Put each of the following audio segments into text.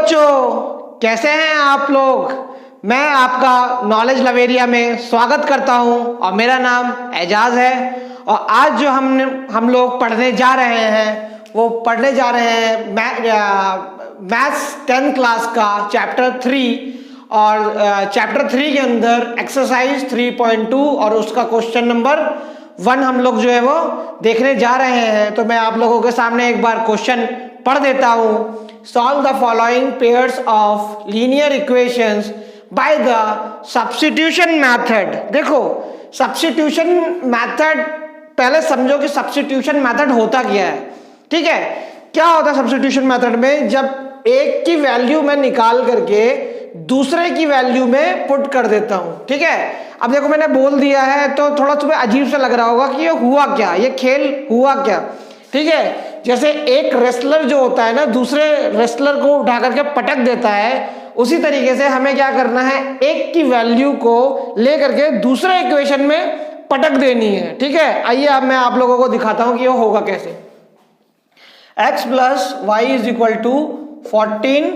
बच्चों, कैसे हैं आप लोग। मैं आपका नॉलेज लवेरिया में स्वागत करता हूं और मेरा नाम एजाज है। और आज जो हम लोग पढ़ने जा रहे हैं वो पढ़ने जा रहे हैं मैथ्स 10th क्लास का चैप्टर 3 और चैप्टर 3 के अंदर एक्सरसाइज 3.2 और उसका क्वेश्चन नंबर 1 हम लोग जो है वो देखने जा रहे हैं। तो मैं आप लोगों के सामने एक बार क्वेश्चन पढ़ देता हूं। Solve the following pairs of linear equations by the substitution method। देखो substitution method पहले समझो कि substitution method होता क्या है। ठीक है, क्या होता है substitution method में, जब एक की वैल्यू मैं निकाल करके दूसरे की वैल्यू में पुट कर देता हूं। ठीक है, अब देखो मैंने बोल दिया है तो थोड़ा तुम्हें अजीब सा लग रहा होगा कि ये हुआ क्या, ये खेल हुआ क्या। ठीक है, जैसे एक रेसलर जो होता है ना दूसरे रेसलर को उठा करके पटक देता है, उसी तरीके से हमें क्या करना है, एक की वैल्यू को लेकर के दूसरे इक्वेशन में पटक देनी है। ठीक है, आइए अब मैं आप लोगों को दिखाता हूं कि ये होगा कैसे। x plus y is equal to 14,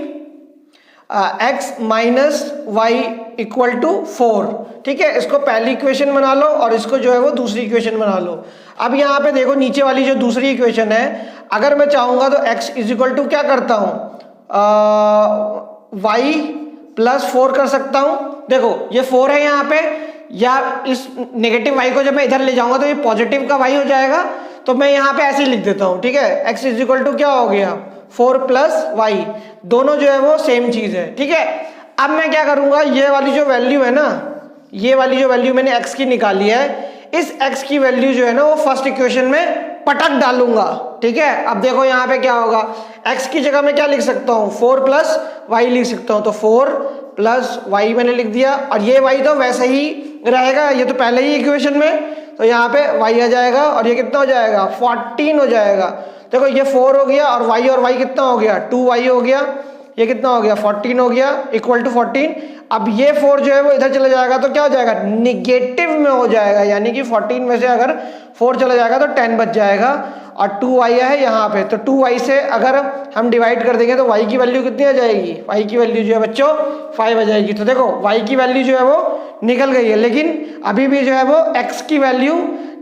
x minus y equal to 4। ठीक है, इसको पहली इक्वेशन बना लो और इसको जो है वो दूसरी इक्वेशन बना लो। अब यहाँ पे देखो नीचे वाली जो दूसरी इक्वेशन है, अगर मैं चाहूंगा तो x इज इक्वल टू क्या करता हूं, y प्लस 4 कर सकता हूं। देखो ये 4 है यहाँ पे, या इस नेगेटिव y को जब मैं इधर ले जाऊंगा तो ये पॉजिटिव का y हो जाएगा। तो मैं यहाँ पे ऐसे ही लिख देता हूँ। ठीक है, x इज इक्वल टू क्या हो गया, 4 प्लस वाई, दोनों जो है वो सेम चीज है। ठीक है, अब मैं क्या करूंगा, ये वाली जो वैल्यू है ना, ये वाली जो वैल्यू मैंने x की निकाली है, इस x की वैल्यू जो है ना वो फर्स्ट इक्वेशन में पटक डालूंगा। ठीक है, अब देखो यहाँ पे क्या होगा, x की जगह मैं क्या लिख सकता हूँ, 4 प्लस वाई लिख सकता हूँ। तो 4 प्लस वाई मैंने लिख दिया, और ये y तो वैसे ही रहेगा, ये तो पहले ही इक्वेशन में, तो यहाँ पे y आ जाएगा और ये कितना हो जाएगा, 14 हो जाएगा। देखो ये 4 हो गया और y कितना हो गया, 2y हो गया, ये कितना हो गया, 14 हो गया, इक्वल टू 14। अब ये 4 जो है वो इधर चला जाएगा तो क्या हो जाएगा, निगेटिव में हो जाएगा, यानी कि 14 में से अगर 4 चला जाएगा तो 10 बच जाएगा, और 2y है यहाँ पे, तो 2y से अगर हम डिवाइड कर देंगे तो y की वैल्यू कितनी आ जाएगी, y की वैल्यू जो है बच्चों 5 आ जाएगी। तो देखो y की वैल्यू जो है वो निकल गई है, लेकिन अभी भी जो है वो x की वैल्यू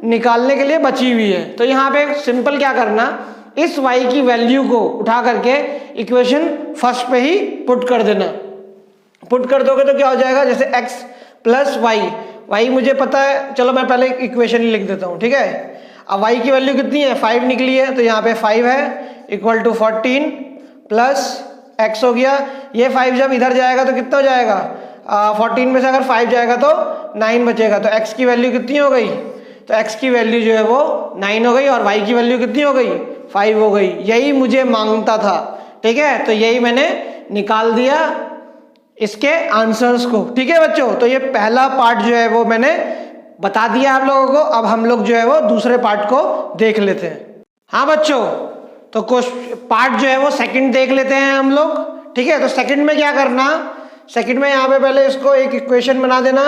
निकालने के लिए बची हुई है। तो यहाँ पे सिंपल क्या करना, इस y की वैल्यू को उठा करके इक्वेशन फर्स्ट पे ही पुट कर देना। पुट कर दोगे तो क्या हो जाएगा, जैसे x प्लस वाई मुझे पता है, चलो मैं पहले इक्वेशन ही लिख देता हूँ। ठीक है, अब y की वैल्यू कितनी है, 5 निकली है, तो यहाँ पे 5 है इक्वल टू 14 प्लस x हो गया। ये 5 जब इधर जाएगा तो कितना हो जाएगा, 14 में से अगर 5 जाएगा तो 9 बचेगा, तो x की वैल्यू कितनी हो गई, तो x की वैल्यू जो है वो 9 हो गई, और y की वैल्यू कितनी हो गई, 5 हो गई। यही मुझे मांगता था। ठीक है, तो यही मैंने निकाल दिया इसके आंसर्स को। ठीक है बच्चों, तो ये पहला पार्ट जो है वो मैंने बता दिया आप लोगों को। अब हम लोग जो है वो दूसरे पार्ट को देख लेते हैं। हाँ बच्चों, तो पार्ट जो है वो सेकंड देख लेते हैं हम लोग। ठीक है, तो सेकंड में क्या करना, सेकंड में यहाँ पे पहले इसको एक इक्वेशन बना देना,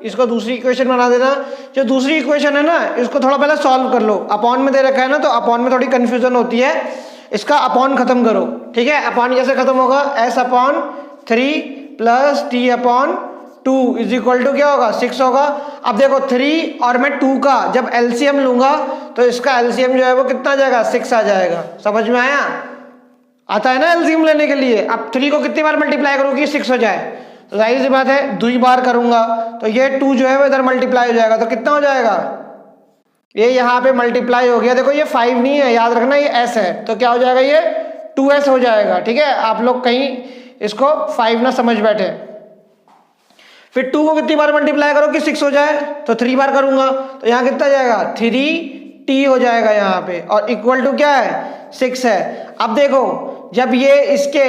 इसको दूसरी इक्वेशन बना देना। जो दूसरी इक्वेशन है ना, इसको थोड़ा पहले सॉल्व कर लो। अपॉन में दे रखा है ना, तो अपॉन में थोड़ी कंफ्यूजन होती है, इसका अपॉन खत्म करो। ठीक है, अपॉन कैसे खत्म होगा, s upon 3 plus t upon 2 is equal to क्या होगा, 6 होगा। अब देखो 3 और मैं 2 का जब एलसीएम लूंगा तो इसका एलसीएम जो है वो कितना आ जाएगा, 6 आ जाएगा। समझ में आया, आता है ना एलसीएम लेने के लिए। अब 3 को कितनी बार मल्टीप्लाई करूँ कि 6 हो जाए, तो जाहिर सी बात है 2 बार करूंगा तो ये 2 जो है वो इधर मल्टीप्लाई हो जाएगा, तो कितना हो जाएगा, ये यहाँ पे मल्टीप्लाई हो गया। देखो ये 5 नहीं है, याद रखना ये s है, तो क्या हो जाएगा, ये 2s हो जाएगा। ठीक है, आप लोग कहीं इसको 5 ना समझ बैठे। फिर 2 को कितनी बार मल्टीप्लाई करो कि 6 हो जाए, तो 3 बार करूंगा, तो यहाँ कितना जाएगा, 3t हो जाएगा यहाँ पे, और इक्वल टू क्या है, 6 है। अब देखो जब ये इसके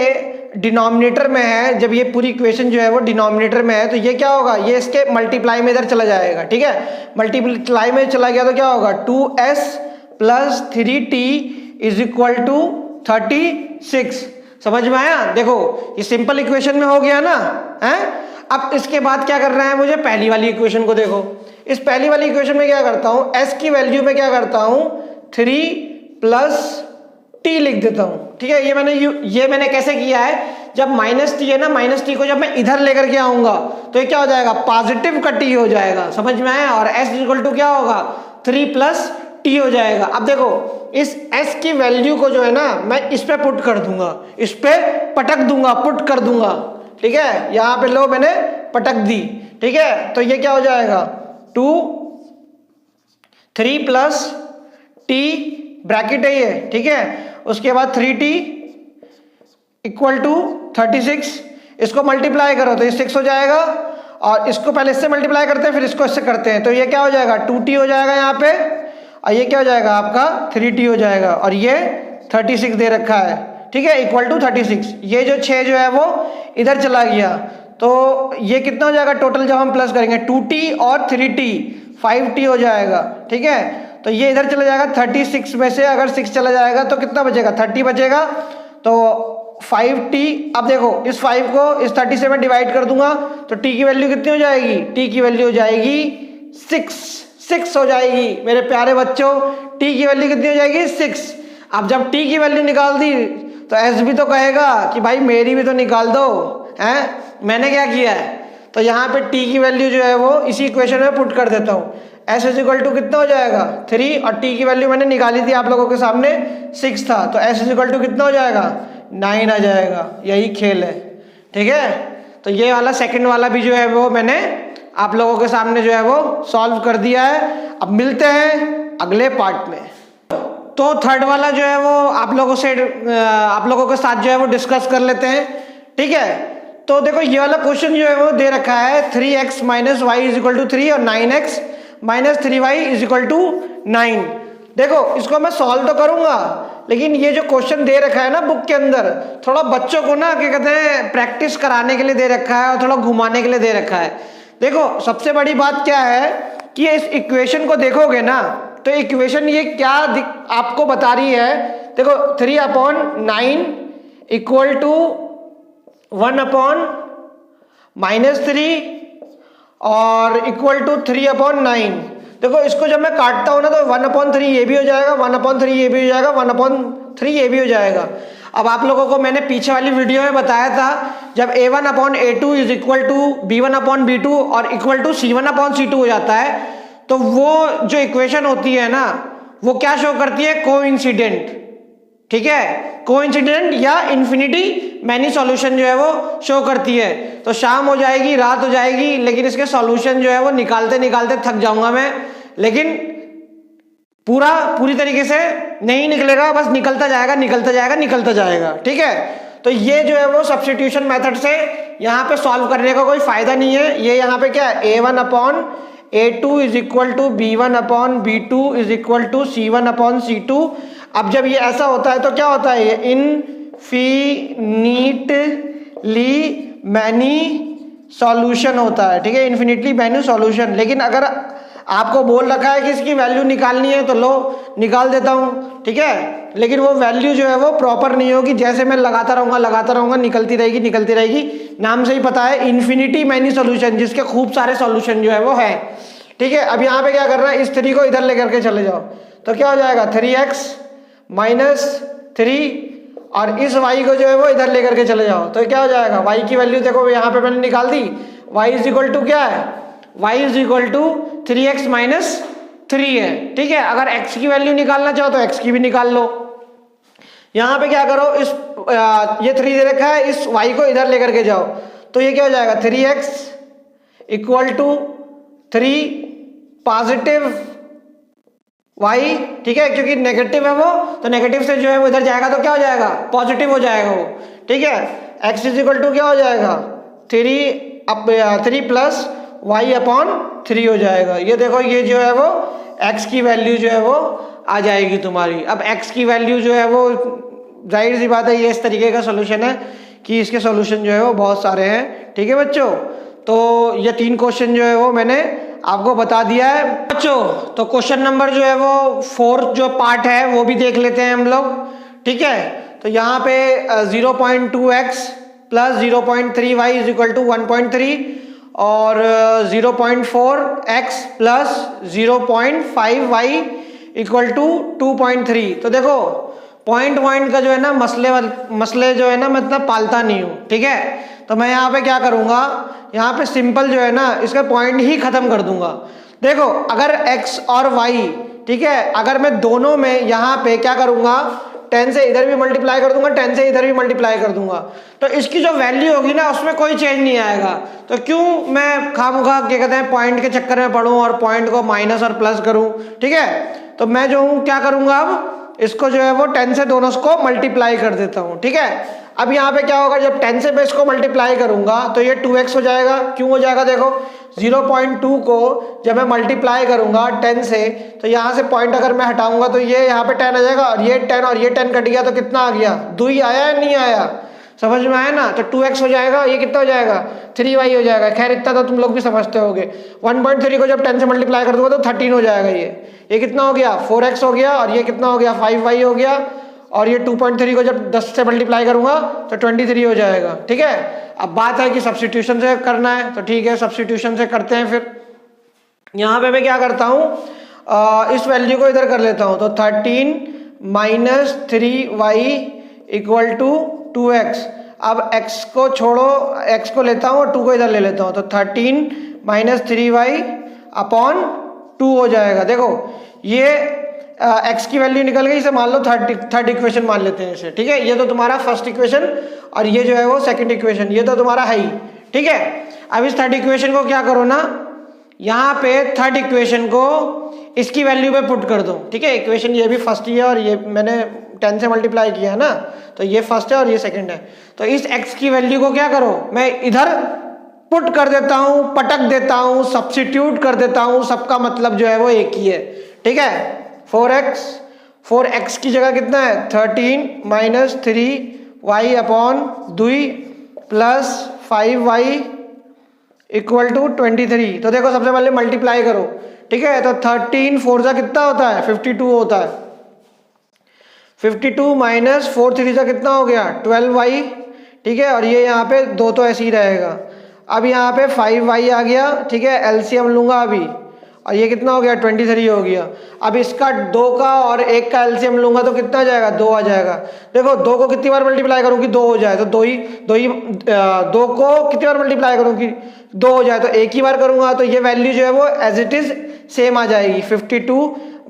डिनोमिनेटर में है, जब ये पूरी इक्वेशन जो है वो डिनोमिनेटर में है, तो ये क्या होगा, ये इसके मल्टीप्लाई में इधर चला जाएगा। ठीक है, मल्टीप्लाई में चला गया तो क्या होगा, 2s plus 3t is equal to 36। समझ में आया, देखो ये सिंपल इक्वेशन में हो गया ना है। अब इसके बाद क्या करना है मुझे, पहली वाली इक्वेशन को देखो। इस पहली वाली इक्वेशन में क्या करता हूं, s की वैल्यू में क्या करता हूं, 3 प्लस टी लिख देता हूँ, ठीक है। ये मैंने कैसे किया है, जब माइनस टी है ना, माइनस टी को जब मैं इधर लेकर के आऊंगा तो ये क्या हो जाएगा, पॉजिटिव का टी हो जाएगा, समझ में आया। और s इक्वल टू क्या होगा, 3 प्लस टी हो जाएगा। अब देखो इस s की वैल्यू को जो है ना मैं इस पे पुट कर दूंगा, इस पे पटक दूंगा, पुट कर दूंगा, ठीक है। यहाँ पे लो मैंने पटक दी, ठीक है। तो ये क्या हो जाएगा, 2 3 प्लस टी ब्रैकेट है ये, ठीक है। उसके बाद 3t इक्वल टू 36, इसको मल्टीप्लाई करो तो ये 6 हो जाएगा, और इसको पहले इससे मल्टीप्लाई करते हैं फिर इसको इससे करते हैं, तो ये क्या हो जाएगा 2t हो जाएगा यहाँ पे, और ये क्या हो जाएगा आपका 3t हो जाएगा, और ये 36 दे रखा है, ठीक है, इक्वल टू 36। ये जो 6 जो है वो इधर चला गया, तो ये कितना हो जाएगा टोटल, जब हम प्लस करेंगे 2t और 3t 5t हो जाएगा, ठीक है। तो ये इधर चला जाएगा, 36 में से अगर 6 चला जाएगा तो कितना बचेगा, 30 बचेगा। तो 5t, अब देखो इस 5 को इस 30 से मैं डिवाइड कर दूंगा तो t की वैल्यू कितनी हो जाएगी, t की वैल्यू हो जाएगी 6 हो जाएगी मेरे प्यारे बच्चों, t की वैल्यू कितनी हो जाएगी 6। अब जब t की वैल्यू निकाल दी तो s भी तो कहेगा कि भाई मेरी भी तो निकाल दो, हैं। मैंने क्या किया है, तो यहाँ पे t की वैल्यू जो है वो इसी इक्वेशन में पुट कर देता हूँ। s इज इक्वल टू कितना हो जाएगा 3, और t की वैल्यू मैंने निकाली थी आप लोगों के सामने 6 था, तो s इज इक्वल टू कितना हो जाएगा 9 आ जाएगा। यही खेल है, ठीक है। तो ये वाला सेकंड वाला भी जो है वो मैंने आप लोगों के सामने जो है वो सॉल्व कर दिया है। अब मिलते हैं अगले पार्ट में। तो थर्ड वाला जो है वो आप लोगों के साथ जो है वो डिस्कस कर लेते हैं, ठीक है। तो देखो ये वाला क्वेश्चन जो है वो दे रखा है 3x minus y is equal to 3 और 9x minus 3y is equal to 9। देखो इसको मैं सॉल्व तो करूंगा, लेकिन ये जो क्वेश्चन दे रखा है ना बुक के अंदर, थोड़ा बच्चों को ना क्या कहते हैं प्रैक्टिस कराने के लिए दे रखा है और थोड़ा घुमाने के लिए दे रखा है। देखो सबसे बड़ी बात क्या है कि इस इक्वेशन को देखोगे ना तो इक्वेशन ये क्या आपको बता रही है, देखो 3/9 इक्वल टू 1/-3 और इक्वल टू 3/9। देखो इसको जब मैं काटता हूं ना तो 1/3 ये भी हो जाएगा, 1/3 ये भी हो जाएगा, 1/3 ये भी हो जाएगा। अब आप लोगों को मैंने पीछे वाली वीडियो में बताया था जब a1/a2 is equal to b1/b2 और इक्वल टू c1/c2 हो जाता है तो वो जो इक्वेशन होती है ना वो क्या शो करती है, कोइंसिडेंट, ठीक है, कोइंसिडेंट या इन्फिनिटी मैनी सॉल्यूशन जो है वो शो करती है। तो शाम हो जाएगी, रात हो जाएगी, लेकिन इसके सॉल्यूशन जो है वो निकालते निकालते थक जाऊंगा मैं, लेकिन पूरी तरीके से नहीं निकलेगा, बस निकलता जाएगा निकलता जाएगा निकलता जाएगा, ठीक है। तो ये जो है वो सब्स्टिट्यूशन मेथड से यहाँ पे सॉल्व करने का कोई फायदा नहीं है। ये यहाँ पे क्या है, a1/a2 is equal to b1/b2 is equal to c1/c2। अब जब ये ऐसा होता है तो क्या होता है, ये इनफिनिटली मैनी सॉल्यूशन होता है, ठीक है, इन्फिनिटली मैनी सॉल्यूशन। लेकिन अगर आपको बोल रखा है कि इसकी वैल्यू निकालनी है तो लो निकाल देता हूँ, ठीक है, लेकिन वो वैल्यू जो है वो प्रॉपर नहीं होगी, जैसे मैं लगाता रहूँगा निकलती रहेगी। नाम से ही पता है इन्फिनिटी मैनी सॉल्यूशन, जिसके खूब सारे सॉल्यूशन जो है वो है, ठीक है। अब यहाँ पे क्या करना है, इस 3 को इधर लेकर के चले जाओ तो क्या हो जाएगा 3x माइनस 3 और इस y को जो है वो इधर लेकर के चले जाओ तो क्या हो जाएगा, y की वैल्यू देखो यहाँ पे मैंने निकाल दी, y इज इक्वल टू क्या है, y is equal to 3x minus 3 है, ठीक है। अगर x की वैल्यू निकालना चाहो तो x की भी निकाल लो। यहाँ पे क्या करो, इस ये 3 दे रखा है, इस y को इधर लेकर के जाओ तो ये क्या हो जाएगा 3x equal to 3 positive y, ठीक है, क्योंकि नेगेटिव है वो तो नेगेटिव से जो है वो इधर जाएगा तो क्या हो जाएगा, पॉजिटिव हो जाएगा वो, ठीक है। x इज इक्वल टू क्या हो जाएगा 3 प्लस y/3 हो जाएगा। ये देखो ये जो है वो x की वैल्यू जो है वो आ जाएगी तुम्हारी। अब x की वैल्यू जो है वो जाहिर सी बात है ये इस तरीके का सोल्यूशन है कि इसके सोल्यूशन जो है वो बहुत सारे हैं, ठीक है बच्चों। तो ये 3 क्वेश्चन जो है वो मैंने आपको बता दिया है बच्चों। तो क्वेश्चन नंबर जो है वो 4 जो पार्ट है वो भी देख लेते हैं हम लोग, ठीक है। तो यहाँ पे 0.2x plus 0.3y is equal to 1.3 और 0.4x plus 0.5y equal to 2.3। तो देखो पॉइंट पॉइंट का जो है ना मसले जो है ना मैं इतना पालता नहीं हूँ, ठीक है। तो मैं यहाँ पे क्या करूँगा, यहाँ पे सिंपल जो है ना इसका पॉइंट ही खत्म कर दूंगा। देखो अगर x और y, ठीक है, अगर मैं दोनों में यहाँ पे क्या करूँगा, 10 से इधर भी मल्टीप्लाई कर दूंगा, 10 से इधर भी मल्टीप्लाई कर दूंगा, तो इसकी जो वैल्यू होगी ना उसमें कोई चेंज नहीं आएगा। तो क्यों मैं खामखा क्या कहते हैं पॉइंट के चक्कर में पढ़ूं और पॉइंट को माइनस और प्लस करूं, ठीक है। तो मैं जो हूं क्या करूंगा, अब इसको जो है वो 10 से दोनों को मल्टीप्लाई कर देता हूं, ठीक है। अब यहाँ पे क्या होगा, जब 10 से मैं इसको मल्टीप्लाई करूंगा तो ये 2x हो जाएगा। क्यों हो जाएगा, देखो 0.2 को जब मैं मल्टीप्लाई करूंगा 10 से, तो यहाँ से पॉइंट अगर मैं हटाऊंगा तो ये यहाँ पे 10 आ जाएगा, और ये 10 और ये 10 कट गया तो कितना आ गया, 2 ही आया या नहीं आया, समझ में आया ना। तो 2x हो जाएगा, ये कितना हो जाएगा 3y हो जाएगा। खैर इतना तो तुम लोग भी समझते होगे। 1.3 को जब 10 से मल्टीप्लाई कर दूंगा तो 13 हो जाएगा। ये कितना हो गया 4x हो गया, और ये कितना हो गया 5y हो गया, और ये 2.3 को जब 10 से मल्टीप्लाई करूंगा तो 23 हो जाएगा, ठीक है। अब बात है कि सब्स्टिट्यूशन से करना है, तो ठीक है सब्स्टिट्यूशन से करते हैं। फिर यहाँ पे मैं क्या करता हूँ, इस वैल्यू को इधर कर लेता हूँ, तो 13 minus 3y equal to 2x। अब x को छोड़ो, x को लेता हूँ और 2 को इधर ले लेता हूँ, तो 13 माइनस 3y अपॉन 2 हो जाएगा। देखो ये x की वैल्यू निकल गई, इसे मान लो थर्ड इक्वेशन मान लेते हैं इसे, ठीक है। ये तो तुम्हारा फर्स्ट इक्वेशन और ये जो है वो सेकंड इक्वेशन, ये तो तुम्हारा है ही, ठीक है। अब इस थर्ड इक्वेशन को क्या करो ना, यहाँ पे थर्ड इक्वेशन को इसकी वैल्यू पे पुट कर दो, ठीक है। इक्वेशन ये भी फर्स्ट ही है और ये मैंने 10 से मल्टीप्लाई किया है ना, तो ये फर्स्ट है और ये सेकंड है। तो इस x की वैल्यू को क्या करो, मैं इधर पुट कर देता हूँ, पटक देता हूँ, सब्स्टिट्यूट कर देता हूँ, सबका मतलब जो है वो एक ही है, ठीक है। 4x की जगह कितना है 13 minus 3y upon 2 plus 5y equal to 23। तो देखो सबसे पहले मल्टीप्लाई करो, ठीक है। तो 13 4 जा कितना होता है 52 होता है, 52 माइनस 4 3 जा कितना हो गया 12y, ठीक है। और ये यहाँ पे 2 तो ऐसे ही रहेगा। अब यहाँ पे 5y आ गया, ठीक है, एलसीएम लूंगा अभी, और ये कितना हो गया 23 हो गया। अब इसका 2 का और 1 का एलसीएम लूंगा तो कितना आ जाएगा 2 आ जाएगा। देखो 2 को कितनी बार मल्टीप्लाई करूँ कि 2 हो जाए, तो 2 को कितनी बार मल्टीप्लाई करूँ कि 2 हो जाए, तो एक ही बार करूँगा, तो ये वैल्यू जो है वो एज इट इज सेम आ जाएगी 52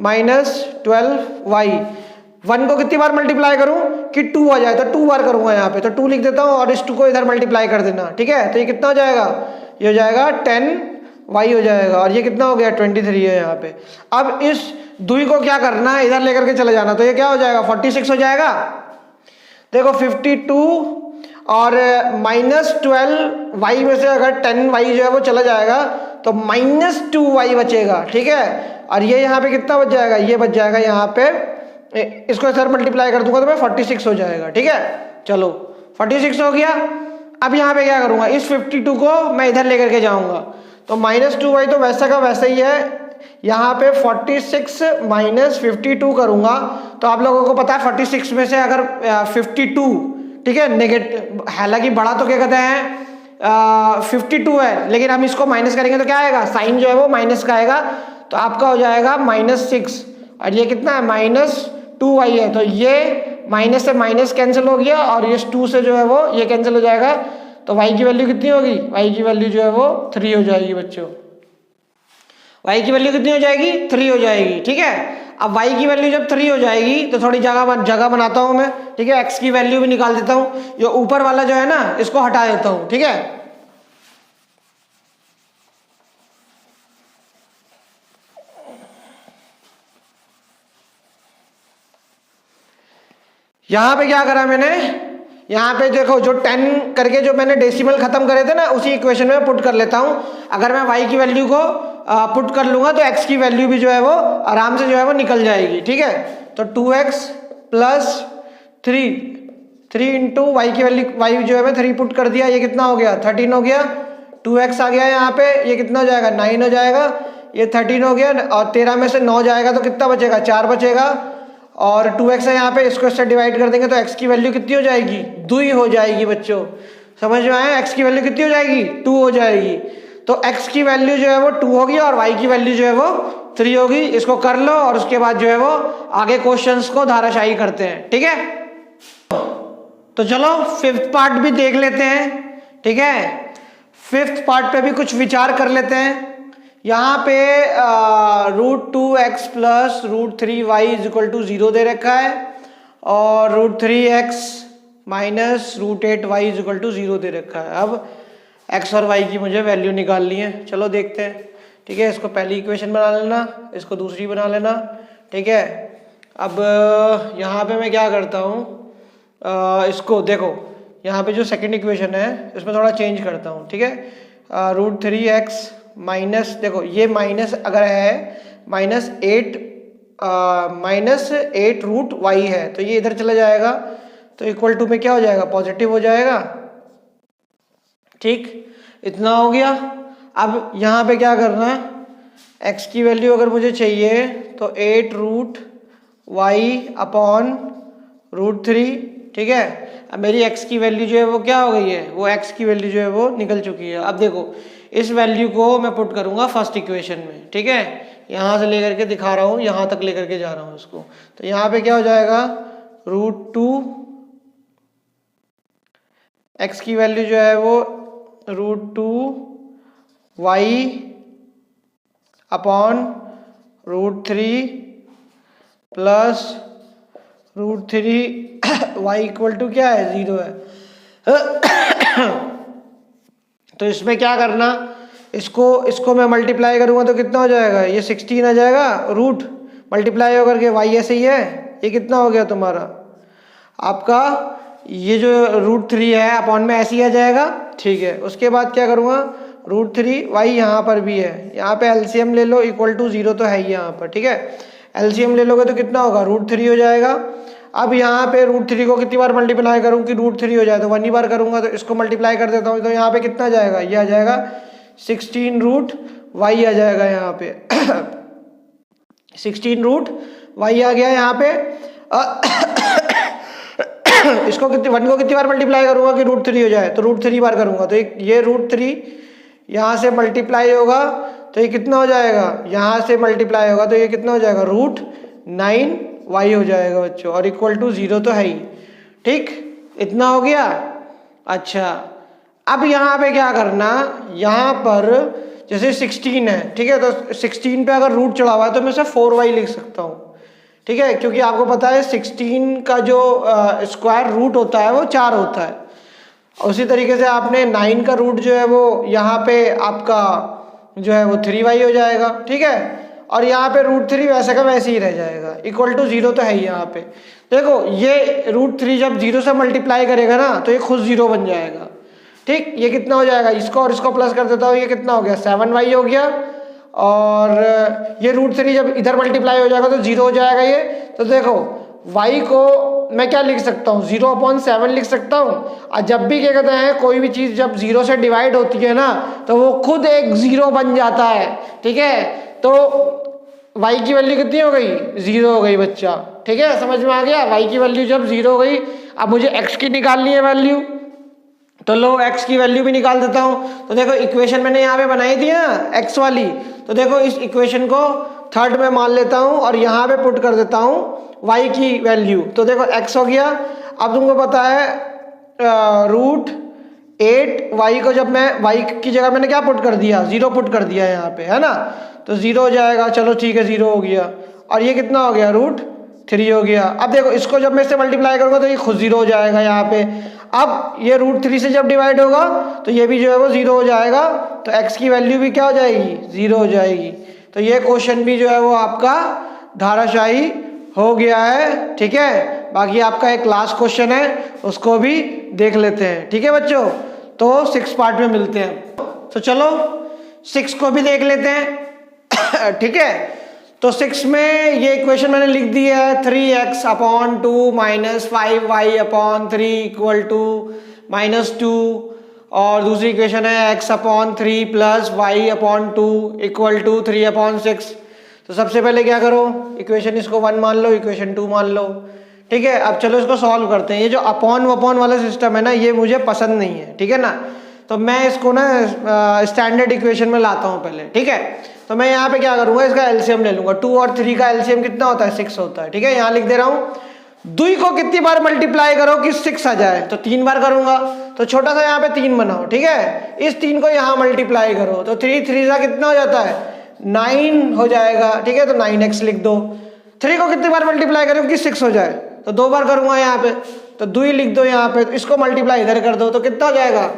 माइनस 12y। 1 को कितनी बार मल्टीप्लाई करूँ कि 2 आ जाए, तो 2 बार करूँगा यहाँ पे, तो 2 लिख देता हूँ और इस 2 को इधर मल्टीप्लाई कर देना, ठीक है। तो ये कितना हो जाएगा, ये हो जाएगा 10y हो जाएगा, और ये कितना हो गया 23 है यहाँ पे। अब इस 2 को क्या करना है, इधर लेकर के चले जाना, तो ये क्या हो जाएगा 46 हो जाएगा। देखो 52 और माइनस 12y में से अगर 10y जो है वो चला जाएगा तो माइनस 2y बचेगा, ठीक है। और ये यहाँ पे कितना बच जाएगा, ये बच जाएगा यहाँ पे, इसको इधर मल्टीप्लाई कर दूंगा तो मैं 46 हो जाएगा, ठीक है। चलो 46 हो गया। अब यहाँ पे क्या करूँगा, इस 52 को मैं इधर लेकर के जाऊँगा, तो माइनस 2y तो वैसा का वैसा ही है। यहाँ पे 46 माइनस 52 करूँगा, तो आप लोगों को पता है 46 में से अगर 52, ठीक है, नेगेटिव, हालांकि बड़ा तो क्या कहते हैं 52 है, लेकिन हम इसको माइनस करेंगे तो क्या आएगा, साइन जो है वो माइनस का आएगा, तो आपका हो जाएगा -6, और ये कितना है -2y है, तो ये माइनस से माइनस कैंसिल हो गया, और ये 2 से जो है वो ये कैंसिल हो जाएगा, तो y की वैल्यू कितनी होगी, y की वैल्यू जो है वो 3 हो जाएगी बच्चों। y की वैल्यू कितनी हो जाएगी 3 हो जाएगी, ठीक है। अब y की वैल्यू जब 3 हो जाएगी तो थोड़ी जगह बनाता हूं मैं, ठीक है। x की वैल्यू भी निकाल देता हूं, ये ऊपर वाला जो है ना इसको हटा देता हूं, ठीक है। यहां पे क्या करा मैंने, यहाँ पे देखो जो 10 करके जो मैंने डेसिमल खत्म करे थे ना उसी इक्वेशन में पुट कर लेता हूँ। अगर मैं y की वैल्यू को पुट कर लूंगा तो x की वैल्यू भी जो है वो आराम से जो है वो निकल जाएगी, ठीक है। तो 2x प्लस 3 इंटू वाई की वैल्यू, y जो है मैं 3 पुट कर दिया, ये कितना हो गया 13 हो गया। 2x आ गया यहाँ पे, ये कितना हो जाएगा 9 हो जाएगा, ये 13 हो गया, और 13 में से 9 जाएगा तो कितना बचेगा 4 बचेगा, और 2x है यहाँ पे, इसको इससे डिवाइड कर देंगे तो x की वैल्यू कितनी हो जाएगी 2 हो जाएगी बच्चों, समझ में आया। x की वैल्यू कितनी हो जाएगी 2 हो जाएगी। तो x की वैल्यू जो है वो 2 होगी और y की वैल्यू जो है वो 3 होगी। इसको कर लो और उसके बाद जो है वो आगे क्वेश्चंस को धाराशाही करते हैं, ठीक है। तो चलो फिफ्थ पार्ट भी देख लेते हैं, ठीक है। फिफ्थ पार्ट पे भी कुछ विचार कर लेते हैं। यहाँ पे √2x plus √3y is equal to 0 दे रखा है और √3x minus √8y is equal to 0 दे रखा है। अब x और y की मुझे वैल्यू निकालनी है, चलो देखते हैं, ठीक है। इसको पहली इक्वेशन बना लेना, इसको दूसरी बना लेना, ठीक है। अब यहाँ पे मैं क्या करता हूँ, इसको देखो, यहाँ पे जो सेकंड इक्वेशन है इसमें थोड़ा चेंज करता हूँ, ठीक है। √3x माइनस, देखो ये माइनस अगर है -8 √y है तो ये इधर चला जाएगा, तो इक्वल टू में क्या हो जाएगा, पॉजिटिव हो जाएगा, ठीक। इतना हो गया। अब यहाँ पे क्या करना है, x की वैल्यू अगर मुझे चाहिए तो 8√y अपॉन √3, ठीक है। अब मेरी x की वैल्यू जो है वो क्या हो गई है, वो x की वैल्यू जो है वो निकल चुकी है। अब देखो इस वैल्यू को मैं पुट करूंगा फर्स्ट इक्वेशन में, ठीक है। यहाँ से लेकर के दिखा रहा हूँ, यहाँ तक लेकर के जा रहा हूँ इसको, तो यहाँ पे क्या हो जाएगा, √2 x की वैल्यू जो है वो √2y upon √3 plus √3y equal to क्या है, 0 है। तो इसमें क्या करना, इसको मैं मल्टीप्लाई करूंगा तो कितना हो जाएगा, ये 16 आ जाएगा, रूट मल्टीप्लाई होकर के y ऐसे ही है, ये कितना हो गया तुम्हारा आपका, ये जो √3 है अपॉन में ऐसे ही आ जाएगा, ठीक है। उसके बाद क्या करूँगा, √3y यहाँ पर भी है, यहाँ पे एलसीएम ले लो, इक्वल टू 0 तो है ही यहाँ पर, ठीक है। एलसीएम ले लोगे तो कितना होगा, √3 हो जाएगा। अब यहाँ पे √3 को कितनी बार मल्टीप्लाई करूँ कि √3 हो जाए, तो 1 ही बार करूँगा, तो इसको मल्टीप्लाई कर देता हूँ, तो यहाँ पे कितना जाएगा, ये आ जाएगा 16√y आ जाएगा यहाँ पे 16√y आ गया यहाँ पे। इसको कितनी 1 को कितनी बार मल्टीप्लाई करूँगा कि √3 हो जाए, तो √3 बार करूँगा, तो ये √3 यहाँ से मल्टीप्लाई होगा तो ये कितना हो जाएगा, यहाँ से मल्टीप्लाई होगा तो ये कितना हो जाएगा, √9y हो जाएगा बच्चों, और इक्वल टू 0 तो है ही, ठीक। इतना हो गया। अच्छा अब यहाँ पे क्या करना, यहाँ पर जैसे 16 है, ठीक है, तो 16 पे अगर रूट चढ़ा हुआ है तो मैं इसे 4y लिख सकता हूँ, ठीक है, क्योंकि आपको पता है 16 का जो स्क्वायर रूट होता है वो 4 होता है। उसी तरीके से आपने 9 का रूट जो है वो यहाँ पे आपका जो है वो 3y हो जाएगा, ठीक है। और यहाँ पे √3 वैसे का वैसे ही रह जाएगा, इक्वल टू 0 तो है ही यहाँ पे। देखो ये √3 जब 0 से मल्टीप्लाई करेगा ना तो ये खुद 0 बन जाएगा, ठीक। ये कितना हो जाएगा, इसको और इसको प्लस कर देता हूँ, ये कितना हो गया, 7y हो गया। और ये √3 जब इधर मल्टीप्लाई हो जाएगा तो 0 हो जाएगा ये। तो देखो y को मैं क्या लिख सकता हूँ, 0/7 लिख सकता हूँ। और जब भी क्या कहते हैं, कोई भी चीज़ जब 0 से डिवाइड होती है ना तो वो खुद एक 0 बन जाता है, ठीक है। तो y की वैल्यू कितनी हो गई, 0 हो गई बच्चा, ठीक है। समझ में आ गया, y की वैल्यू जब 0 हो गई। अब मुझे x की निकालनी है वैल्यू, तो लो x की वैल्यू भी निकाल देता हूँ। तो देखो इक्वेशन मैंने यहाँ पे बनाई थी ना x वाली, तो देखो इस इक्वेशन को थर्ड में मान लेता हूँ और यहाँ पे पुट कर देता हूँ y की वैल्यू। तो देखो x हो गया। अब तुमको पता है √8y को जब मैं y की जगह मैंने क्या पुट कर दिया, 0 पुट कर दिया यहाँ पे, है ना, तो 0 हो जाएगा। चलो ठीक है, 0 हो गया। और ये कितना हो गया, √3 हो गया। अब देखो इसको जब मैं इससे मल्टीप्लाई करूँगा तो ये खुद 0 हो जाएगा यहाँ पे। अब ये √3 से जब डिवाइड होगा तो ये भी जो है वो 0 हो जाएगा, तो x की वैल्यू भी क्या हो जाएगी, 0 हो जाएगी। तो ये क्वेश्चन भी जो है वो आपका धाराशाही हो गया है, ठीक है। बाकी आपका एक लास्ट क्वेश्चन है, उसको भी देख लेते हैं, ठीक है बच्चों। तो 6 पार्ट में मिलते हैं, तो चलो 6 को भी देख लेते हैं, ठीक है। तो 6 में ये इक्वेशन मैंने लिख दी है, 3x/2 - 5y/3 इक्वल टू -2। और दूसरी इक्वेशन है x/3 plus y/2 equal to 3/6। तो सबसे पहले क्या करो, इक्वेशन इसको 1 मान लो, इक्वेशन 2 मान लो, ठीक है। अब चलो इसको सॉल्व करते हैं। ये जो अपॉन वाला सिस्टम है ना, ये मुझे पसंद नहीं है, ठीक है ना। तो मैं इसको ना स्टैंडर्ड इक्वेशन में लाता हूँ पहले, ठीक है। तो मैं यहाँ पे क्या करूँगा, इसका एलसीएम ले लूंगा। 2 और 3 का एलसीएम कितना होता है, 6 होता है, ठीक है। यहाँ लिख दे रहा हूँ, 2 को कितनी बार मल्टीप्लाई करो कि 6 आ जाए, तो 3 बार करूंगा। तो छोटा सा यहाँ पे 3 बनाओ, ठीक है। इस 3 को यहाँ मल्टीप्लाई करो तो 3 3 का कितना हो जाता है, 9 हो जाएगा, ठीक है। तो 9x लिख दो। 3 को कितनी बार मल्टीप्लाई करो कि 6 हो जाए, तो 2 बार करूंगा यहाँ पे, तो 2 ही लिख दो यहाँ पे। तो इसको मल्टीप्लाई इधर कर दो तो कितना हो जाएगा,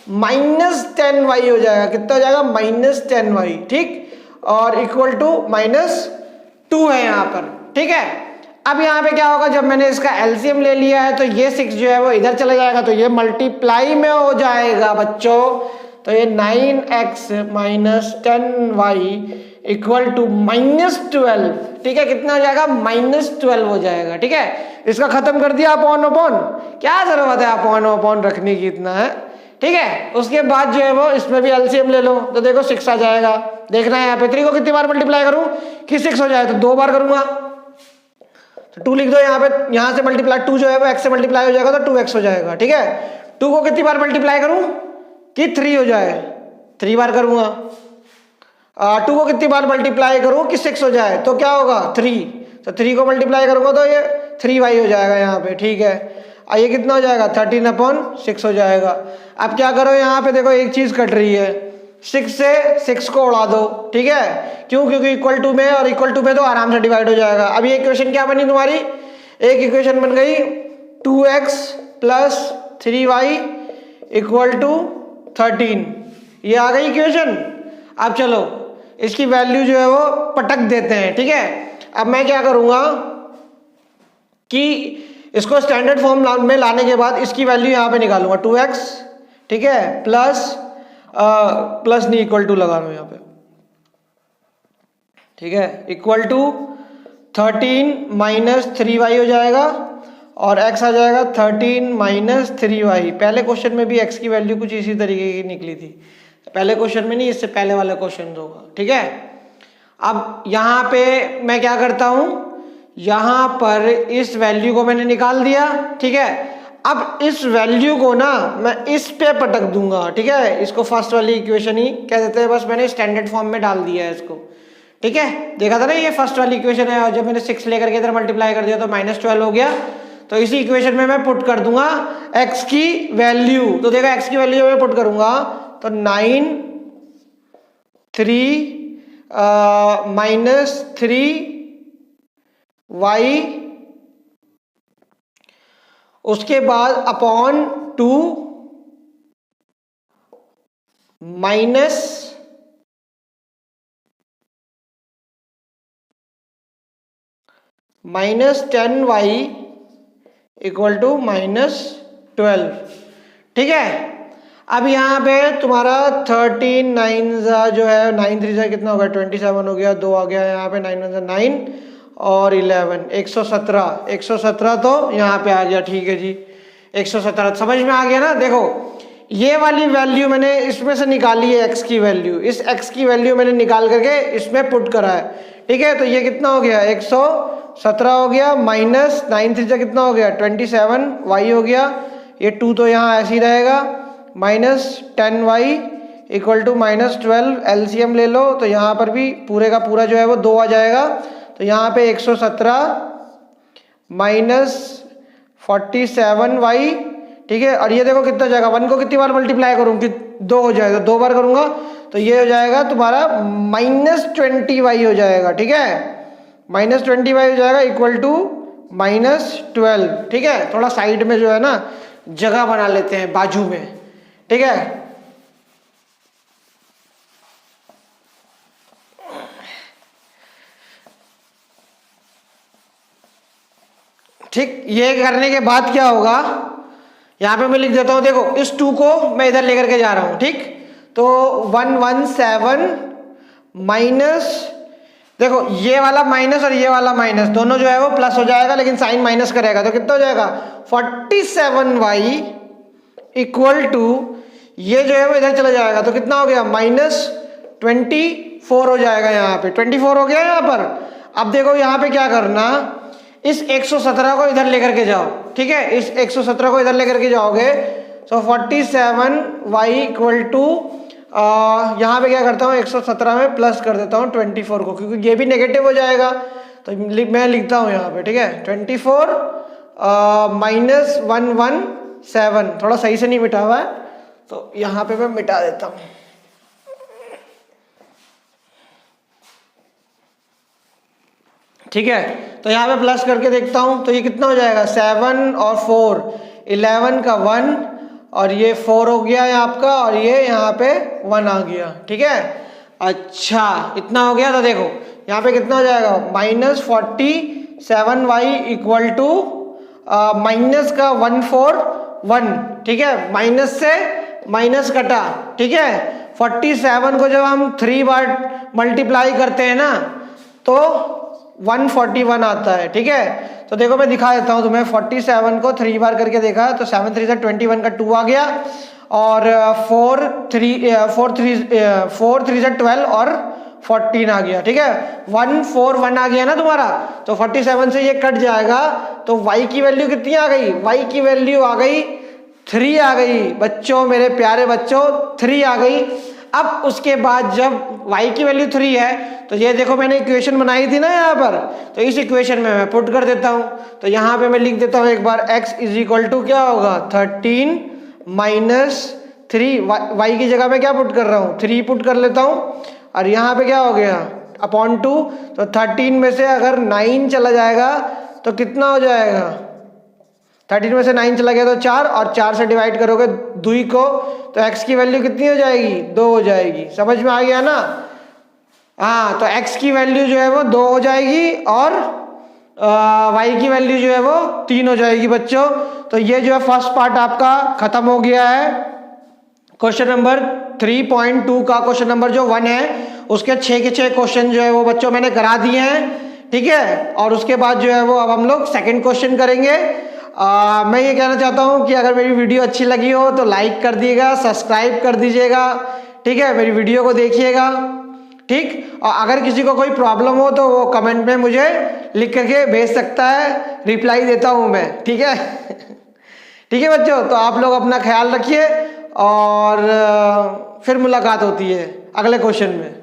-10y हो जाएगा। कितना हो जाएगा, -10y, ठीक। और इक्वल टू -2 है यहाँ पर, ठीक है। अब यहाँ पे क्या होगा, जब मैंने इसका एलसीएम ले लिया है तो ये 6 जो है वो इधर चला जाएगा, तो ये मल्टीप्लाई में हो जाएगा बच्चों। तो ये 9x - 10y इक्वल टू -12, ठीक है। कितना हो जाएगा, -12 हो जाएगा, ठीक है। इसका खत्म कर दिया अपॉन, क्या जरूरत है अपॉन रखने की, इतना है, ठीक है। उसके बाद जो है वो इसमें भी एलसीएम ले लो, तो देखो 6 आ जाएगा। देखना है यहाँ पे 3 को कितनी बार मल्टीप्लाई करूं कि 6 हो जाए, तो 2 बार करूंगा, तो 2 लिख दो यहाँ पे। यहाँ से मल्टीप्लाई 2 जो है वो x से मल्टीप्लाई हो जाएगा, तो 2x हो जाएगा, ठीक है। 2 को कितनी बार मल्टीप्लाई करूं कि 3 हो जाए, 3 बार करूंगा। 2 को कितनी बार मल्टीप्लाई करूं कि 6 हो जाए, तो क्या होगा, 3। तो 3 को मल्टीप्लाई करूंगा तो ये 3y हो जाएगा यहाँ पे, ठीक है। ये कितना हो जाएगा, 13/6 हो जाएगा। अब क्या करो, यहाँ पे देखो एक चीज कट रही है, 6 से 6 को उड़ा दो, ठीक है। क्यों, क्योंकि इक्वल टू में, और इक्वल टू में तो आराम से डिवाइड हो जाएगा। अब ये इक्वेशन क्या बनी तुम्हारी, एक इक्वेशन बन गई 2x + 3y = 13, ये आ गई इक्वेशन। अब चलो इसकी वैल्यू जो है वो पटक देते हैं, ठीक है। अब मैं क्या करूंगा कि इसको स्टैंडर्ड फॉर्म में लाने के बाद इसकी वैल्यू यहाँ पे निकालूंगा, 2x, ठीक है, प्लस नहीं, इक्वल टू लगा रहा हूं यहाँ पे, ठीक है, इक्वल टू 13 - 3y हो जाएगा, और x आ जाएगा 13 - 3y। पहले क्वेश्चन में भी x की वैल्यू कुछ इसी तरीके की निकली थी, पहले क्वेश्चन में नहीं, इससे पहले वाला क्वेश्चन होगा, ठीक है। अब यहाँ पे मैं क्या करता हूं, यहाँ पर इस वैल्यू को मैंने निकाल दिया, ठीक है। अब इस वैल्यू को ना मैं इस पे पटक दूंगा, ठीक है। इसको फर्स्ट वाली इक्वेशन ही कह देते हैं, बस मैंने स्टैंडर्ड फॉर्म में डाल दिया है इसको, ठीक है। देखा था ना, ये फर्स्ट वाली इक्वेशन है, और जब मैंने 6 लेकर के इधर मल्टीप्लाई कर दिया तो -12 हो गया। तो इसी इक्वेशन में मैं पुट कर दूंगा x की वैल्यू। तो देखा, x की वैल्यू मैं पुट करूंगा तो 9 3 -3y, उसके बाद अपॉन 2 -10y = -12, ठीक है। अब यहाँ पे तुम्हारा 13 9 जो है 9 3 कितना हो गया, 27 हो गया, 2 आ गया यहाँ पे, 9 1 9 और 11 117 तो यहाँ पे आ गया, ठीक है जी। 117 समझ में आ गया ना। देखो ये वाली वैल्यू मैंने इसमें से निकाली है, x की वैल्यू, इस x की वैल्यू मैंने निकाल करके इसमें पुट करा है, ठीक है। तो ये कितना हो गया, 117 हो गया, -9 3 कितना हो गया, 27y हो गया। ये 2 तो यहाँ ऐसे ही रहेगा, -10y = -12। एलसीएम ले लो तो यहाँ पर भी पूरे का पूरा जो है वो 2 आ जाएगा। तो यहाँ पे 117 -47y, ठीक है। और ये देखो कितना जाएगा, 1 को कितनी बार मल्टीप्लाई करूँ कि 2 हो जाएगा, 2 बार करूंगा तो ये हो जाएगा तुम्हारा -20y हो जाएगा, ठीक है। -20y हो जाएगा इक्वल टू -12, ठीक है। थोड़ा साइड में जो है ना जगह बना लेते हैं बाजू में, ठीक है। ठीक, ये करने के बाद क्या होगा, यहां पे मैं लिख देता हूं, देखो इस 2 को मैं इधर लेकर के जा रहा हूं, ठीक। तो 117 माइनस, देखो ये वाला माइनस और ये वाला माइनस दोनों जो है वो प्लस हो जाएगा, लेकिन साइन माइनस करेगा तो कितना हो जाएगा, 47y इक्वल टू, ये जो है वो इधर चला जाएगा तो कितना हो गया, -24 हो जाएगा। यहाँ पे 24 हो गया यहाँ पर। अब देखो यहाँ पे क्या करना, इस 117 को इधर लेकर के जाओ, ठीक है। इस 117 को इधर लेकर के जाओगे, सो 47y इक्वल टू यहाँ पे क्या करता हूँ 117 में प्लस कर देता हूँ 24 को, क्योंकि ये भी नेगेटिव हो जाएगा तो मैं लिखता हूँ यहाँ पे, ठीक है। 24 माइनस 117, थोड़ा सही से नहीं मिटा हुआ है तो यहाँ पे मैं मिटा देता हूँ। ठीक है, तो यहाँ पे प्लस करके देखता हूँ तो ये कितना हो जाएगा 7 और 4 11 का 1 और ये 4 हो गया है आपका और ये यहाँ पे 1 आ गया। ठीक है, अच्छा इतना हो गया। तो देखो यहाँ पे कितना हो जाएगा -47y इक्वल टू माइनस का 141। ठीक है, माइनस से माइनस कटा। ठीक है, 47 को जब हम 3 बार मल्टीप्लाई करते हैं ना तो 141 आता है। ठीक है, तो देखो मैं दिखा देता हूँ तुम्हें। 47 को 3 बार करके देखा तो 7 3 21 का 2 आ गया और 4 3 12 और 14 आ गया। ठीक है, 141 आ गया ना तुम्हारा, तो 47 से ये कट जाएगा तो y की वैल्यू कितनी आ गई, y की वैल्यू आ गई 3 आ गई बच्चों, मेरे प्यारे बच्चों 3 आ गई। अब उसके बाद जब y की वैल्यू 3 है तो ये देखो मैंने इक्वेशन बनाई थी ना यहाँ पर, तो इस इक्वेशन में मैं पुट कर देता हूँ। तो यहाँ पे मैं लिख देता हूँ एक बार x इज इक्वल टू क्या होगा 13 माइनस 3, y की जगह में क्या पुट कर रहा हूँ 3 पुट कर लेता हूँ और यहाँ पे क्या हो गया अपॉन 2। तो 13 में से अगर 9 चला जाएगा तो कितना हो जाएगा, 13 में से 9 चला गया तो 4 और 4 से डिवाइड करोगे 2 को तो x की वैल्यू कितनी हो जाएगी 2 हो जाएगी। समझ में आ गया ना। हाँ, तो x की वैल्यू जो है वो 2 हो जाएगी और y की वैल्यू जो है वो 3 हो जाएगी बच्चों। तो ये जो है फर्स्ट पार्ट आपका खत्म हो गया है। क्वेश्चन नंबर 3.2 का क्वेश्चन नंबर जो 1 है उसके 6 के 6 क्वेश्चन जो है वो बच्चों मैंने करा दिए हैं। ठीक है, और उसके बाद जो है वो अब हम लोग सेकंड क्वेश्चन करेंगे। मैं ये कहना चाहता हूँ कि अगर मेरी वीडियो अच्छी लगी हो तो लाइक कर दीजिएगा, सब्सक्राइब कर दीजिएगा। ठीक है, मेरी वीडियो को देखिएगा। ठीक, और अगर किसी को कोई प्रॉब्लम हो तो वो कमेंट में मुझे लिख करके भेज सकता है, रिप्लाई देता हूँ मैं। ठीक है ठीक है बच्चों, तो आप लोग अपना ख्याल रखिए और फिर मुलाकात होती है अगले क्वेश्चन में।